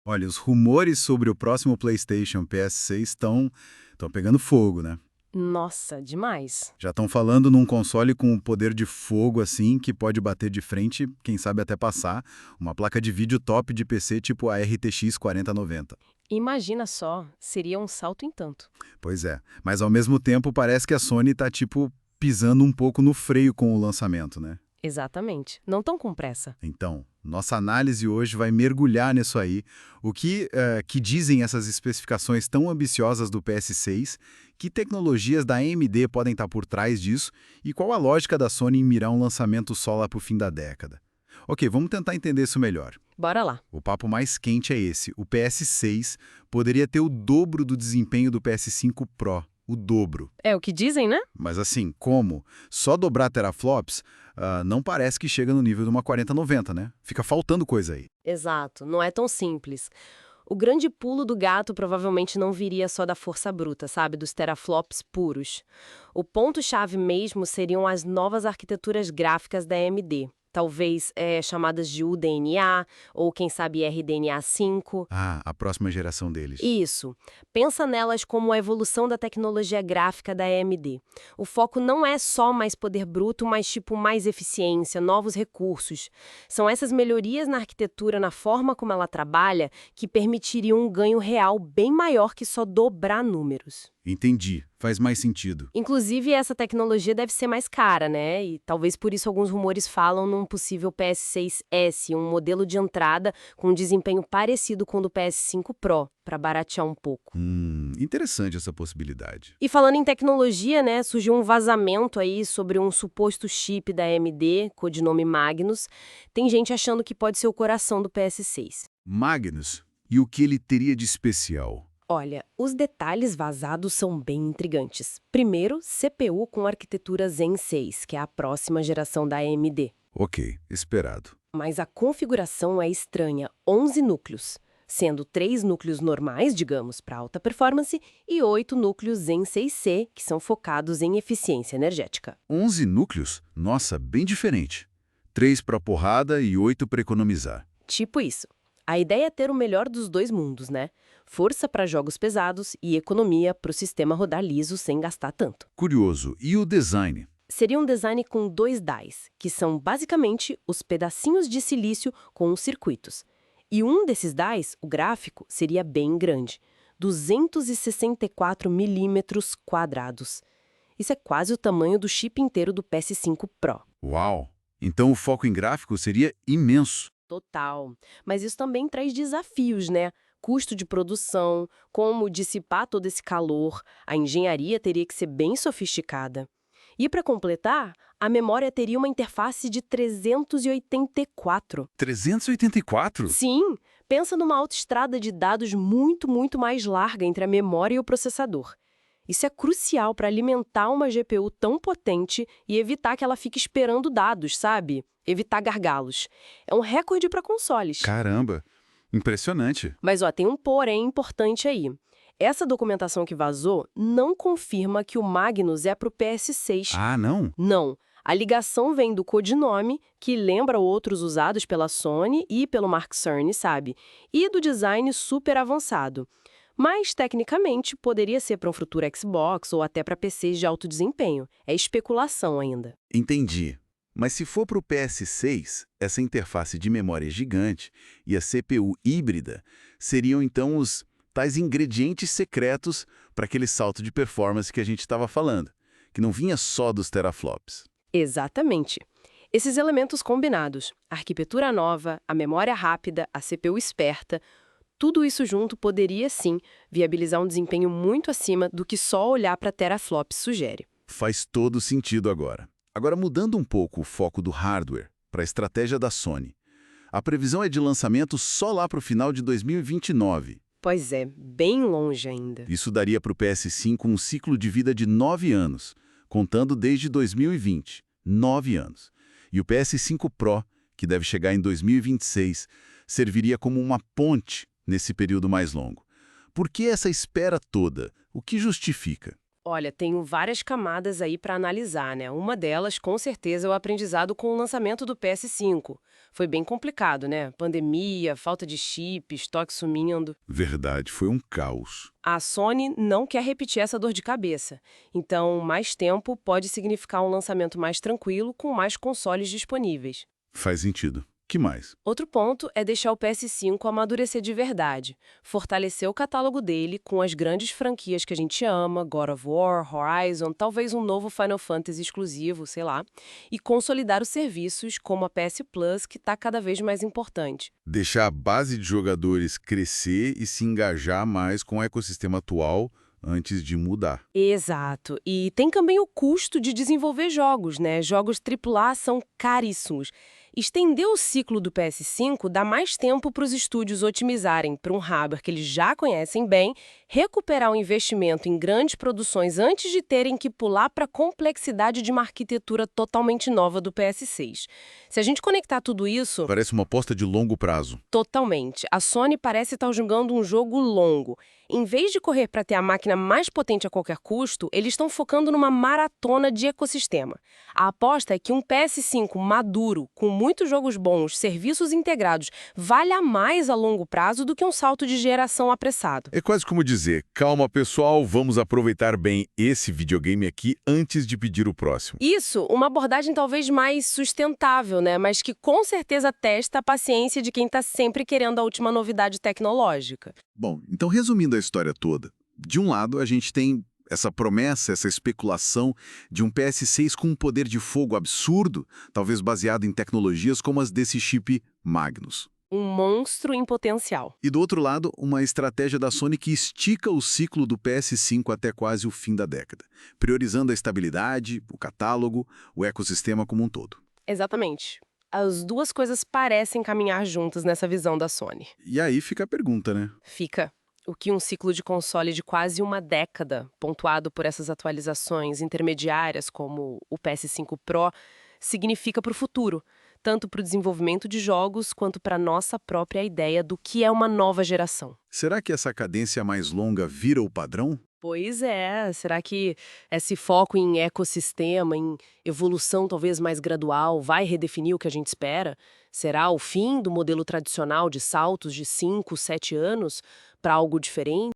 Olha, os rumores sobre o próximo PlayStation PS6 estão pegando fogo, né? Nossa, demais. Já estão falando num console com um poder de fogo assim que pode bater de frente, quem sabe até passar, uma placa de vídeo top de PC tipo a RTX 4090. Imagina só, seria um salto em tanto. Pois é, mas ao mesmo tempo parece que a Sony tá tipo pisando um pouco no freio com o lançamento, né? Exatamente. Não tão com pressa. Então, nossa análise hoje vai mergulhar nisso aí. O que dizem essas especificações tão ambiciosas do PS6, que tecnologias da AMD podem estar por trás disso e qual a lógica da Sony em mirar um lançamento só lá pro fim da década. Ok, vamos tentar entender isso melhor. Bora lá. O papo mais quente é esse. O PS6 poderia ter o dobro do desempenho do PS5 Pro. O dobro. É o que dizem, né? Mas assim, como? Só dobrar teraflops não parece que chega no nível de uma 4090, né? Fica faltando coisa aí. Exato, não é tão simples. O grande pulo do gato provavelmente não viria só da força bruta, sabe? Dos teraflops puros. O ponto-chave mesmo seriam as novas arquiteturas gráficas da AMD. Talvez chamadas de UDNA ou, quem sabe, RDNA 5. Ah, a próxima geração deles. Isso. Pensa nelas como a evolução da tecnologia gráfica da AMD. O foco não é só mais poder bruto, mas tipo mais eficiência, novos recursos. São essas melhorias na arquitetura, na forma como ela trabalha, que permitiriam um ganho real bem maior que só dobrar números. Entendi. Faz mais sentido. Inclusive, essa tecnologia deve ser mais cara, né? E talvez por isso alguns rumores falam num possível PS6S, um modelo de entrada com um desempenho parecido com o do PS5 Pro, para baratear um pouco. Interessante essa possibilidade. E falando em tecnologia, né, surgiu um vazamento aí sobre um suposto chip da AMD, codinome Magnus. Tem gente achando que pode ser o coração do PS6. Magnus, e o que ele teria de especial? Olha, os detalhes vazados são bem intrigantes. Primeiro, CPU com arquitetura Zen 6, que é a próxima geração da AMD. Ok, esperado. Mas a configuração é estranha, 11 núcleos, sendo 3 núcleos normais, digamos, para alta performance, e 8 núcleos Zen 6C, que são focados em eficiência energética. 11 núcleos? Nossa, bem diferente. 3 para porrada e 8 para economizar. Tipo isso. A ideia é ter o melhor dos dois mundos, né? Força para jogos pesados e economia para o sistema rodar liso sem gastar tanto. Curioso. E o design? Seria um design com 2 dies, que são basicamente os pedacinhos de silício com os circuitos. E um desses dies, o gráfico, seria bem grande, 264 milímetros quadrados. Isso é quase o tamanho do chip inteiro do PS5 Pro. Uau! Então o foco em gráfico seria imenso. Total. Mas isso também traz desafios, né? Custo de produção, como dissipar todo esse calor, a engenharia teria que ser bem sofisticada. E para completar, a memória teria uma interface de 384. 384? Sim, pensa numa autoestrada de dados muito mais larga entre a memória e o processador. Isso é crucial para alimentar uma GPU tão potente e evitar que ela fique esperando dados, sabe? Evitar gargalos. É um recorde para consoles. Caramba! Impressionante. Mas tem um porém importante aí. Essa documentação que vazou não confirma que o Magnus é para o PS6. Ah, não? Não. A ligação vem do codinome, que lembra outros usados pela Sony e pelo Mark Cerny, sabe? E do design super avançado. Mas, tecnicamente, poderia ser para um futuro Xbox ou até para PCs de alto desempenho. É especulação ainda. Entendi. Mas se for para o PS6, essa interface de memória gigante e a CPU híbrida seriam então os tais ingredientes secretos para aquele salto de performance que a gente estava falando, que não vinha só dos teraflops. Exatamente. Esses elementos combinados, a arquitetura nova, a memória rápida, a CPU esperta, tudo isso junto poderia, sim, viabilizar um desempenho muito acima do que só olhar para teraflops sugere. Faz todo sentido agora. Agora, mudando um pouco o foco do hardware para a estratégia da Sony. A previsão é de lançamento só lá para o final de 2029. Pois é, bem longe ainda. Isso daria para o PS5 um ciclo de vida de 9 anos, contando desde 2020. 9 anos. E o PS5 Pro, que deve chegar em 2026, serviria como uma ponte nesse período mais longo. Por que essa espera toda? O que justifica? Olha, tenho várias camadas aí para analisar, né? Uma delas, com certeza, é o aprendizado com o lançamento do PS5. Foi bem complicado, né? Pandemia, falta de chip, estoque sumindo. Verdade, foi um caos. A Sony não quer repetir essa dor de cabeça. Então, mais tempo pode significar um lançamento mais tranquilo, com mais consoles disponíveis. Faz sentido. Que mais? Outro ponto é deixar o PS5 amadurecer de verdade, fortalecer o catálogo dele com as grandes franquias que a gente ama, God of War, Horizon, talvez um novo Final Fantasy exclusivo, sei lá, e consolidar os serviços como a PS Plus, que está cada vez mais importante. Deixar a base de jogadores crescer e se engajar mais com o ecossistema atual antes de mudar. Exato. E tem também o custo de desenvolver jogos, né? Jogos AAA são caríssimos. Estender o ciclo do PS5 dá mais tempo para os estúdios otimizarem para um hardware que eles já conhecem bem, recuperar o investimento em grandes produções antes de terem que pular para a complexidade de uma arquitetura totalmente nova do PS6. Se a gente conectar tudo isso, Parece uma aposta de longo prazo. totalmente, a Sony parece estar jogando um jogo longo. Em vez de correr para ter a máquina mais potente a qualquer custo, eles estão focando numa maratona de ecossistema. A aposta é que um PS5 maduro, com muitos jogos bons, serviços integrados, valha mais a longo prazo do que um salto de geração apressado. É quase como dizer, calma pessoal, vamos aproveitar bem esse videogame aqui antes de pedir o próximo. Isso, uma abordagem talvez mais sustentável, né? Mas que com certeza testa a paciência de quem está sempre querendo a última novidade tecnológica. Bom, então resumindo a história toda, de um lado a gente tem essa promessa, essa especulação de um PS6 com um poder de fogo absurdo, talvez baseado em tecnologias como as desse chip Magnus. Um monstro em potencial. E do outro lado, uma estratégia da Sony que estica o ciclo do PS5 até quase o fim da década, priorizando a estabilidade, o catálogo, o ecossistema como um todo. Exatamente. As duas coisas parecem caminhar juntas nessa visão da Sony. E aí fica a pergunta, né? Fica o que um ciclo de console de quase uma década, pontuado por essas atualizações intermediárias como o PS5 Pro, significa para o futuro, tanto para o desenvolvimento de jogos quanto para a nossa própria ideia do que é uma nova geração. Será que essa cadência mais longa vira o padrão? Pois é, será que esse foco em ecossistema, em evolução talvez mais gradual, vai redefinir o que a gente espera? Será o fim do modelo tradicional de saltos de 5, 7 anos para algo diferente?